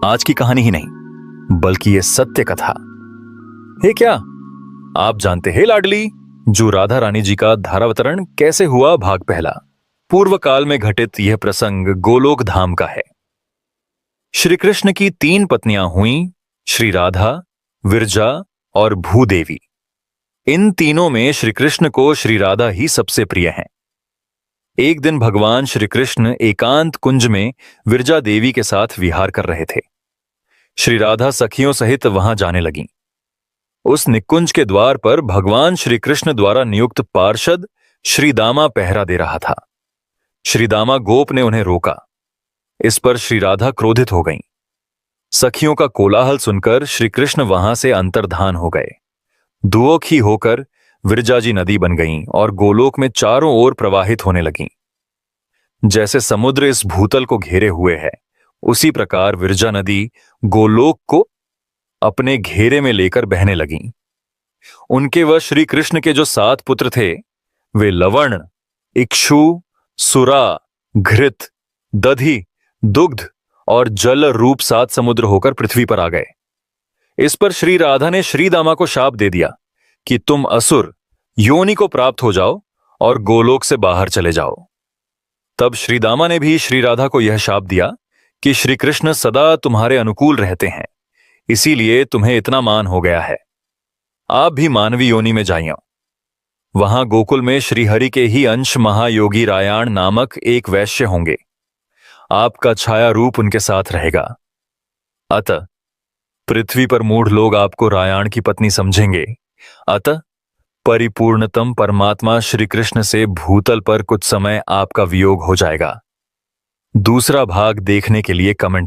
आज की कहानी ही नहीं बल्कि ये सत्य कथा है। क्या आप जानते हैं लाडली, जो राधा रानी जी का धारावतरण कैसे हुआ? भाग पहला। पूर्व काल में घटित यह प्रसंग गोलोक धाम का है। श्री कृष्ण की 3 पत्नियां हुईं, श्री राधा, विरजा और भूदेवी। इन तीनों में श्री कृष्ण को श्री राधा ही सबसे प्रिय हैं। एक दिन भगवान श्री कृष्ण एकांत कुंज में विरजा देवी के साथ विहार कर रहे थे। श्री राधा सखियों सहित वहां जाने लगीं। उस निकुंज के द्वार पर भगवान श्री कृष्ण द्वारा नियुक्त पार्षद श्री दामा पहरा दे रहा था। श्री दामा गोप ने उन्हें रोका। इस पर श्री राधा क्रोधित हो गईं। सखियों का कोलाहल सुनकर श्री कृष्ण वहां से अंतर्धान हो गए। दुओखी होकर विरजा जी नदी बन गईं और गोलोक में चारों ओर प्रवाहित होने लगीं। जैसे समुद्र इस भूतल को घेरे हुए है, उसी प्रकार विरजा नदी गोलोक को अपने घेरे में लेकर बहने लगीं। उनके व श्री कृष्ण के जो 7 पुत्र थे, वे लवण, इक्षु, सुरा, घृत, दधि, दुग्ध और जल रूप 7 समुद्र होकर पृथ्वी पर आ गए। इस पर श्री राधा ने श्री दामा को शाप दे दिया कि तुम असुर योनि को प्राप्त हो जाओ और गोलोक से बाहर चले जाओ। तब श्री दामा ने भी श्री राधा को यह शाप दिया कि श्री कृष्ण सदा तुम्हारे अनुकूल रहते हैं, इसीलिए तुम्हें इतना मान हो गया है। आप भी मानवी योनि में जाइए। वहां गोकुल में श्रीहरि के ही अंश महायोगी रायाण नामक एक वैश्य होंगे। आपका छाया रूप उनके साथ रहेगा। अतः पृथ्वी पर मूढ़ लोग आपको रायाण की पत्नी समझेंगे। अतः परिपूर्णतम परमात्मा श्री कृष्ण से भूतल पर कुछ समय आपका वियोग हो जाएगा। दूसरा भाग देखने के लिए कमेंट